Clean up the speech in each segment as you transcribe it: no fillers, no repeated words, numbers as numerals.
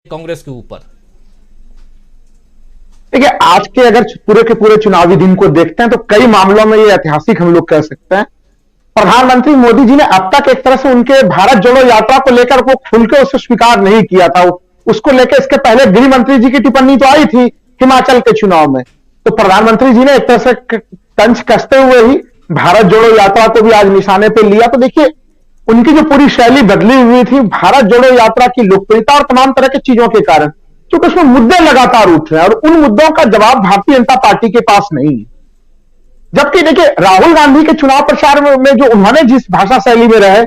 कांग्रेस के ऊपर? देखिए, आज के अगर पूरे के पूरे चुनावी दिन को देखते हैं तो कई मामलों में ये ऐतिहासिक हम लोग कह सकते हैं। प्रधानमंत्री मोदी जी ने अब तक एक तरह से उनके भारत जोड़ो यात्रा को लेकर वो खुल के उसे स्वीकार नहीं किया था। उसको लेकर इसके पहले गृह मंत्री जी की टिप्पणी तो आई थी हिमाचल के चुनाव में, तो प्रधानमंत्री जी ने एक तरह से तंज कसते हुए ही भारत जोड़ो यात्रा को भी आज निशाने पर लिया। तो देखिए, उनकी जो पूरी शैली बदली हुई थी भारत जोड़ो यात्रा की लोकप्रियता और तमाम तरह की चीजों के कारण, क्योंकि उसमें मुद्दे लगातार उठ रहे हैं और उन मुद्दों का जवाब भारतीय जनता पार्टी के पास नहीं है। जबकि देखिए, राहुल गांधी के चुनाव प्रचार में जो उन्होंने जिस भाषा शैली में रहे,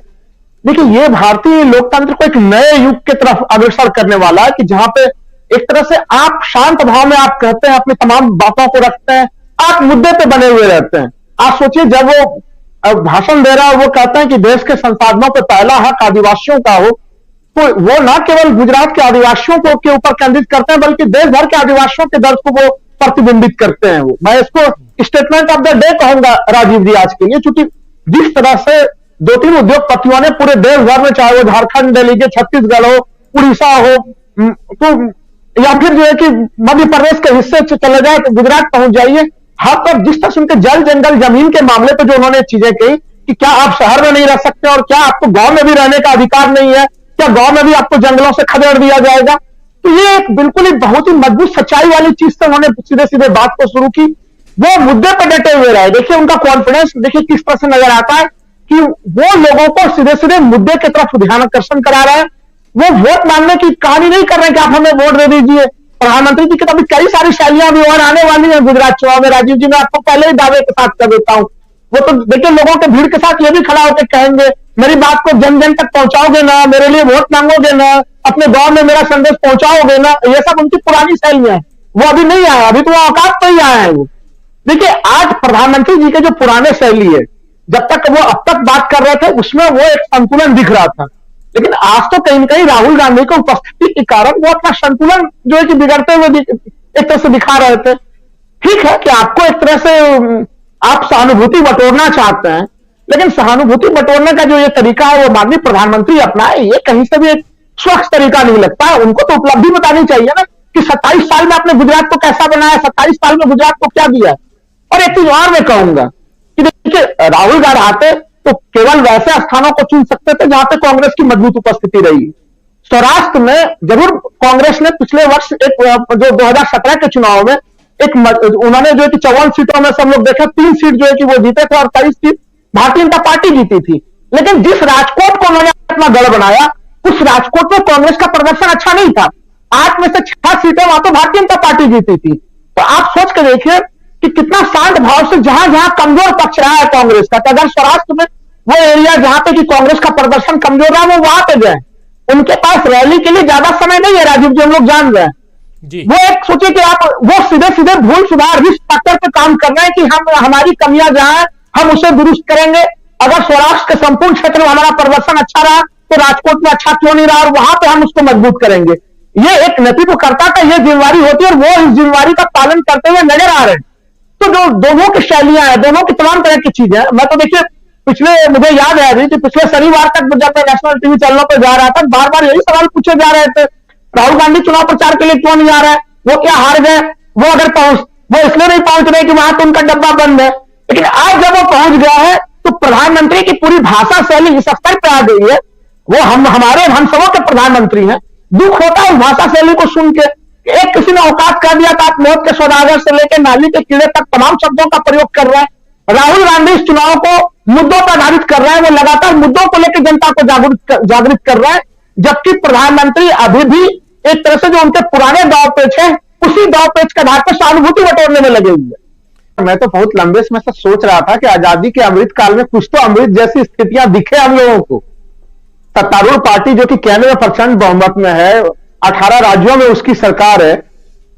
देखिए ये भारतीय लोकतंत्र को एक नए युग की तरफ अग्रसर करने वाला है कि जहां पे एक तरह से आप शांत भाव में आप कहते हैं, अपनी तमाम बातों को रखते हैं, आप मुद्दे पे बने हुए रहते हैं। आप सोचिए, जब वो भाषण दे रहा है, वो कहते हैं कि देश के संसाधनों पर पहला हक आदिवासियों का हो, तो वो न केवल गुजरात के आदिवासियों को के ऊपर केंद्रित करते हैं बल्कि देश भर के आदिवासियों के दर्द को वो प्रतिबिंबित करते हैं। वो मैं इसको स्टेटमेंट ऑफ द डे कहूंगा राजीव जी आज के लिए, क्योंकि जिस तरह से 2-3 उद्योगपतियों ने पूरे देश भर में, चाहे वो झारखंड ले लीजिए, छत्तीसगढ़ हो, उड़ीसा हो, तो या फिर जो है कि मध्य प्रदेश के हिस्से से चले जाए तो गुजरात पहुंच जाइए, हर पर जिस तरह से उनके जल जंगल जमीन के मामले पर जो उन्होंने चीजें कही कि क्या आप शहर में नहीं रह सकते और क्या आपको गांव में भी रहने का अधिकार नहीं है, क्या गांव में भी आपको जंगलों से खदेड़ दिया जाएगा। तो ये एक बिल्कुल ही बहुत ही मजबूत सच्चाई वाली चीज से उन्होंने सीधे सीधे बात को शुरू की, वो मुद्दे पर डटे हुए रहे। देखिए उनका कॉन्फिडेंस देखिए किस तरह से नजर आता है कि वो लोगों को सीधे सीधे मुद्दे की तरफ ध्यान आकर्षण करा रहे हैं। वो वोट मांगने की कहानी नहीं कर रहे हैं कि आप हमें वोट दे दीजिए। प्रधानमंत्री जी की तो अभी कई सारी शैलियां भी और आने वाली है गुजरात चुनाव में। राजीव जी, मैं आपको पहले ही दावे के साथ कर देता हूं, वो तो देखिए लोगों के भीड़ के साथ ये भी खड़ा होकर कहेंगे, मेरी बात को जन जन तक पहुंचाओगे ना, मेरे लिए वोट मांगोगे ना, अपने गांव में मेरा संदेश पहुंचाओगे ना। ये सब उनकी पुरानी शैलियां है, वो अभी नहीं आया, अभी तो वो औकात पे ही आया है। वो देखिए, आज प्रधानमंत्री जी के जो पुराने शैली है, जब तक वो अब तक बात कर रहे थे उसमें वो एक संतुलन दिख रहा था, लेकिन आज तो कहीं ना कहीं राहुल गांधी की उपस्थिति के कारण वो अपना संतुलन जो है कि बिगड़ते हुए एक तरह से दिखा रहे थे। ठीक है कि आपको एक तरह से आप सहानुभूति बटोरना चाहते हैं, लेकिन सहानुभूति बटोरने का जो ये तरीका है वो माननीय प्रधानमंत्री अपनाए, ये कहीं से भी एक स्वच्छ तरीका नहीं लगता है। उनको तो उपलब्धि बतानी चाहिए ना कि 27 साल में आपने गुजरात को कैसा बनाया, 27 साल में गुजरात को क्या दिया। और एक चीज और मैं कहूंगा कि देखिए, राहुल गांधी आते तो केवल वैसे स्थानों को चुन सकते थे जहां पे कांग्रेस की मजबूत उपस्थिति रही। सौराष्ट्र में जरूर कांग्रेस ने पिछले वर्ष एक जो 2017 के चुनाव में एक उन्होंने जो है कि 54 सीटों में सब लोग देखे 3 सीट जो है कि वो जीते थे और 23 सीट भारतीय जनता पार्टी जीती थी। लेकिन जिस राजकोट को उन्होंने अपना गढ़ बनाया, उस राजकोट में कांग्रेस का प्रदर्शन अच्छा नहीं था। 8 में से 6 सीटें वहां तो भारतीय जनता पार्टी जीती थी। तो आप सोच के देखिए कि कितना शांत भाव से जहां जहां कमजोर पक्ष रहा है कांग्रेस का, अगर सौराष्ट्र में वो एरिया जहां पे कि कांग्रेस का प्रदर्शन कमजोर रहा, वो वहां पे गए। उनके पास रैली के लिए ज्यादा समय नहीं है राजीव जी, हम लोग जान रहे हैं। वो एक सोचिए कि आप वो सीधे सीधे भूल सुधार रिस्क फैक्टर पे काम कर रहे हैं कि हम हमारी कमियां जहां है हम उसे दुरुस्त करेंगे। अगर सौराष्ट्र के संपूर्ण क्षेत्र में हमारा प्रदर्शन अच्छा रहा तो राजकोट में अच्छा क्यों नहीं रहा, और वहां पे हम उसको मजबूत करेंगे। ये एक नेतृत्वकर्ता का ये जिम्मेवारी होती है और वो इस जिम्मेवारी का पालन करते हुए नजर आ रहे हैं। तो जो दोनों की शैलियां हैं, दोनों की तमाम तरह की चीजें, मैं तो देखिए पिछले मुझे याद है अभी कि पिछले शनिवार तक जब मैं नेशनल टीवी चैनलों पर जा रहा था, बार बार यही सवाल पूछे जा रहे थे, राहुल गांधी चुनाव प्रचार के लिए क्यों नहीं आ रहा है, वो क्या हार गए, वो अगर वो इसलिए नहीं पहुंच रहे कि वहां तो उनका डब्बा बंद है। लेकिन आज जब वो पहुंच गया है तो प्रधानमंत्री की पूरी भाषा शैली इस स्तर पर आ गई है, वो हम सबों के प्रधानमंत्री हैं। दुख होता है उस भाषा शैली को सुन के। एक किसी ने औकात कर दिया था, आप मौत के सौदागर से लेकर नाली के कीड़े तक तमाम शब्दों का प्रयोग कर रहे हैं। राहुल गांधी इस चुनाव को मुद्दों पर आधारित कर रहे हैं, वो लगातार मुद्दों को लेकर जनता को जागृत कर रहे हैं, जबकि प्रधानमंत्री अभी भी एक तरह से जो उनके पुराने दाव पेच है उसी दाव पेच के आधार पर सहानुभूति बटोरने में लगे हुए हैं। मैं तो बहुत लंबे समय से सोच रहा था कि आजादी के अमृत काल में कुछ तो अमृत जैसी स्थितियां दिखे हम लोगों को। सत्तारूढ़ पार्टी जो कि 91% बहुमत में है, 18 राज्यों में उसकी सरकार है,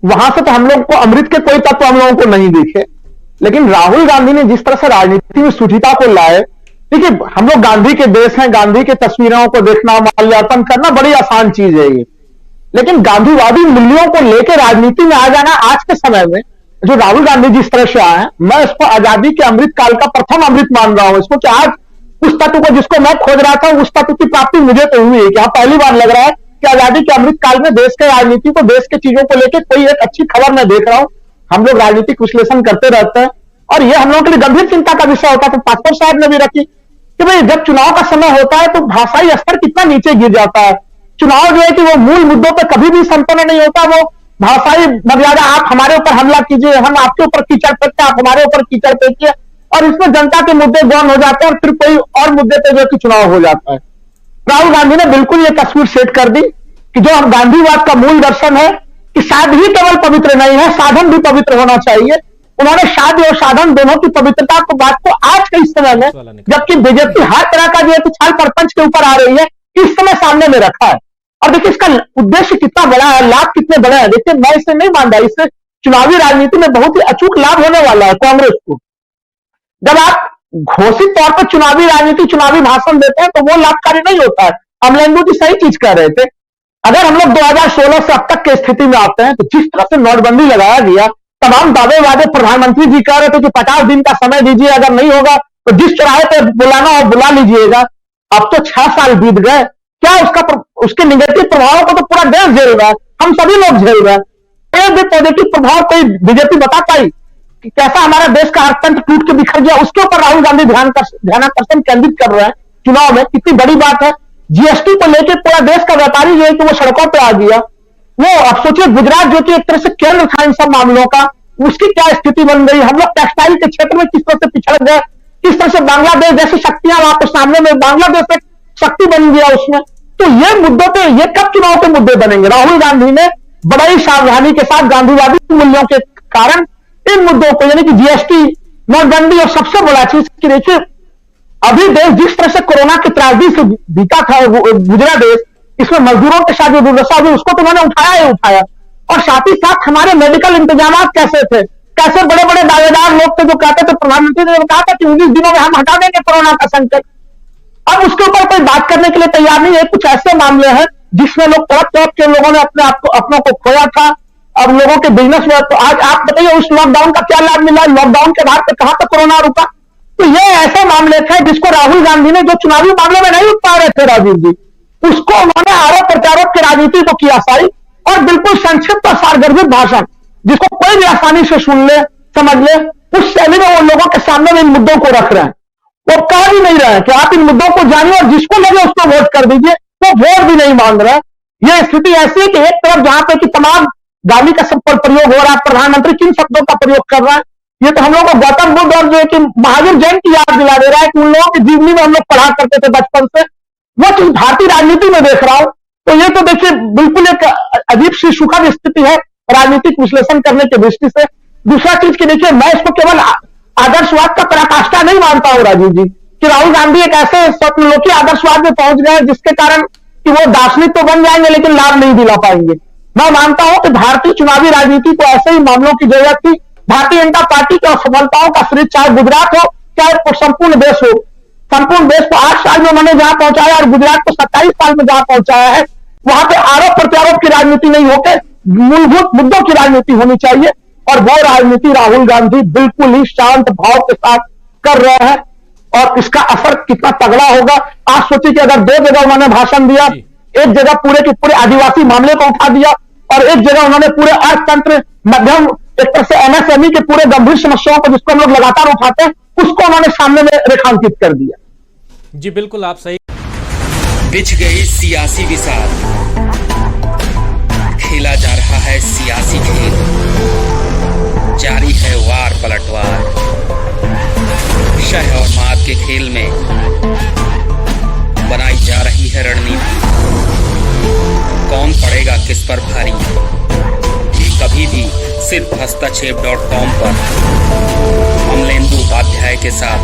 वहां से तो हम लोग को अमृत के कोई तत्व हम लोगों को नहीं दिखे। लेकिन राहुल गांधी ने जिस तरह से राजनीति में शुचिता को लाए, देखिए हम लोग गांधी के देश हैं, गांधी की तस्वीरों को देखना, माल्यार्पण करना बड़ी आसान चीज है ये, लेकिन गांधीवादी मूल्यों को लेकर राजनीति में आ जाना आज के समय में जो राहुल गांधी जिस तरह से आए हैं, मैं इसको आजादी के अमृत काल का प्रथम अमृत मान रहा हूं इसको, कि आज उस तत्व को जिसको मैं खोज रहा था उस तत्व की प्राप्ति मुझे तो हुई है कि हाँ पहली बार लग रहा है की आजादी के अमृत काल में देश के राजनीति को, देश के चीजों को लेकर कोई एक अच्छी खबर मैं देख रहा हूं। हम लोग राजनीतिक विश्लेषण करते रहते हैं और ये हम लोगों के लिए गंभीर चिंता का विषय होता है। तो पासवान साहब ने भी रखी कि भाई जब चुनाव का समय होता है तो भाषाई स्तर कितना नीचे गिर जाता है। चुनाव जो है कि वो मूल मुद्दों पर कभी भी संपन्न नहीं होता, वो भाषाई मर्यादा, आप हमारे ऊपर हमला कीजिए, हम आपके ऊपर कीचड़ फेंकते, आप हमारे ऊपर कीचड़ फेंकिए, और इसमें जनता के मुद्दे गौन हो जाते हैं और फिर कोई और मुद्दे पे जो कि चुनाव हो जाता है। राहुल गांधी ने बिल्कुल ये तस्वीर सेट कर दी कि जो हम गांधीवाद का मूल दर्शन है कि शादी ही केवल पवित्र नहीं है, साधन भी पवित्र होना चाहिए। उन्होंने शादी और साधन दोनों की पवित्रता को, बात को आज के इस समय में, जबकि बीजेपी हर तरह का जो है छाल प्रपंच के ऊपर आ रही है, इस समय सामने में रखा है। और देखिए इसका उद्देश्य कितना बड़ा है, लाभ कितने बड़े हैं। देखिए मैं इसे नहीं मान रहा, इससे चुनावी राजनीति में बहुत ही अचूक लाभ होने वाला है कांग्रेस को। जब आप घोषित तौर पर चुनावी राजनीति, चुनावी भाषण देते हैं तो वो लाभकारी नहीं होता है। अमलेंदु जी सही चीज कह रहे थे। अगर हम लोग 2016 से अब तक की स्थिति में आते हैं तो जिस तरह से नोटबंदी लगाया गया, तमाम दावे वादे, प्रधानमंत्री जी कह रहे थे कि 50 दिन का समय दीजिए, अगर नहीं होगा तो जिस चौराहे पे बुलाना हो बुला लीजिएगा। अब तो 6 साल बीत गए, क्या उसके निगेटिव प्रभावों को तो पूरा देश झेल रहा है, हम सभी लोग झेल रहे हैं। एक भी पॉजिटिव प्रभाव कोई बीजेपी बता पाई कि कैसा हमारा देश का अर्थतंत्र टूट के बिखर गया, उसके ऊपर राहुल गांधी ध्यानाकर्षण केंद्रित कर रहे हैं चुनाव में। कितनी बड़ी बात है। जीएसटी को लेकर पूरा देश का व्यापारी जो है कि वो सड़कों पर आ गया। वो अब सोचिए गुजरात जो कि एक तरह से केंद्र था इन सब मामलों का, उसकी क्या स्थिति बन गई। हम लोग टेक्सटाइल के क्षेत्र में किस तरह से पिछड़ गए, किस तरह से बांग्लादेश जैसी शक्तियां वहां पर सामने में, बांग्लादेश एक शक्ति बन गया उसमें। तो ये मुद्दों पे, ये कब चुनाव के मुद्दे बनेंगे। राहुल गांधी ने बड़ी सावधानी के साथ गांधीवादी मूल्यों के कारण इन मुद्दों को, यानी कि जीएसटी, नोटबंदी और सबसे बड़ा चीज की, देखिए अभी देश जिस तरह से कोरोना की त्रासदी से बीता था, गुजरा देश, इसमें मजदूरों के साथ जो दुर्दशा हुई उसको तो उन्होंने उठाया ही उठाया। और साथ ही साथ हमारे मेडिकल इंतजाम कैसे थे, कैसे बड़े बड़े दावेदार लोग थे जो कहते थे, प्रधानमंत्री ने कहा था कि 19 दिनों में हम हटा देंगे कोरोना का संकट। अब उसके ऊपर कोई बात करने के लिए तैयार नहीं है। कुछ ऐसे मामले हैं जिसमें लोग तड़प के लोगों ने अपनों को खोया था, अब लोगों के बिजनेस में। तो आज आप बताइए उस लॉकडाउन का क्या लाभ मिला, लॉकडाउन के बाद कहां तक कोरोना रुका। तो ये ऐसे मामले थे जिसको राहुल गांधी ने, जो चुनावी मामले में नहीं उठ पा रहे थे राजीव जी, उसको उन्होंने आरोप प्रत्यारोप की राजनीति को किया सारी, और बिल्कुल संक्षिप्त और सारगर्भित भाषण जिसको कोई भी आसानी से सुन ले, समझ ले, उस शैली में वो लोगों के सामने इन मुद्दों को रख रहे हैं। वो कह भी नहीं रहे कि आप इन मुद्दों को जानिए और जिसको लगे उसको वोट कर दीजिए, वो वोट भी नहीं मांग रहे। यह स्थिति ऐसी है कि एक तरफ जहां पे कि तमाम गाली का शब्द प्रयोग हो रहा है, प्रधानमंत्री किन शब्दों का प्रयोग कर रहा है, ये तो हम लोग को गौतम बुद्ध और जो है कि महावीर जैन की याद दिला दे रहा है कि उन लोगों की जीवनी में हम लोग पढ़ा करते थे बचपन से। वो चीज भारतीय राजनीति में देख रहा हूं, तो ये तो देखिए बिल्कुल एक अजीब सी सुखद स्थिति है राजनीतिक विश्लेषण करने की दृष्टि से। दूसरा चीज की देखिए, मैं इसको केवल आदर्शवाद का पराकाष्ठा नहीं मानता हूं राजीव जी, कि राहुल गांधी एक ऐसे स्वप्नलोकी आदर्शवाद में पहुंच गए जिसके कारण कि वो दार्शनिक तो बन जाएंगे लेकिन लाभ नहीं दिला पाएंगे। मैं मानता हूं कि भारतीय चुनावी राजनीति को ऐसे ही मामलों की जरूरत थी। भारतीय जनता पार्टी की सफलताओं का श्रेय चाहे गुजरात हो चाहे संपूर्ण देश हो, संपूर्ण देश को 8 साल में उन्होंने जहां पहुंचाया और गुजरात को 27 साल में जहां पहुंचाया है, वहां पे आरोप प्रत्यारोप की राजनीति नहीं होकर मूलभूत मुद्दों की राजनीति होनी चाहिए। और वो राजनीति राहुल गांधी बिल्कुल ही शांत भाव के साथ कर रहे हैं, और इसका असर कितना तगड़ा होगा आप सोचिए कि अगर 2 जगह उन्होंने भाषण दिया, एक जगह पूरे के पूरे आदिवासी मामले को उठा दिया और एक जगह उन्होंने पूरे अर्थतंत्र, मध्यम, एक तरह से एमएसएमई के पूरे गंभीर समस्याओं को जिसको हम लोग लगातार उठाते हैं, उसको उन्होंने सामने में रेखांकित कर दिया। जी बिल्कुल आप सही। बिछ गई सियासी विसार, खेला जा रहा है सियासी खेल, जारी है वार पलटवार, शह और मात के खेल में बनाई जा रही है रणनीति। कौन पड़ेगा किस पर भारी, ये कभी भी सिर्फ हस्तक्षेप.com पर अमलेंदु उपाध्याय के साथ।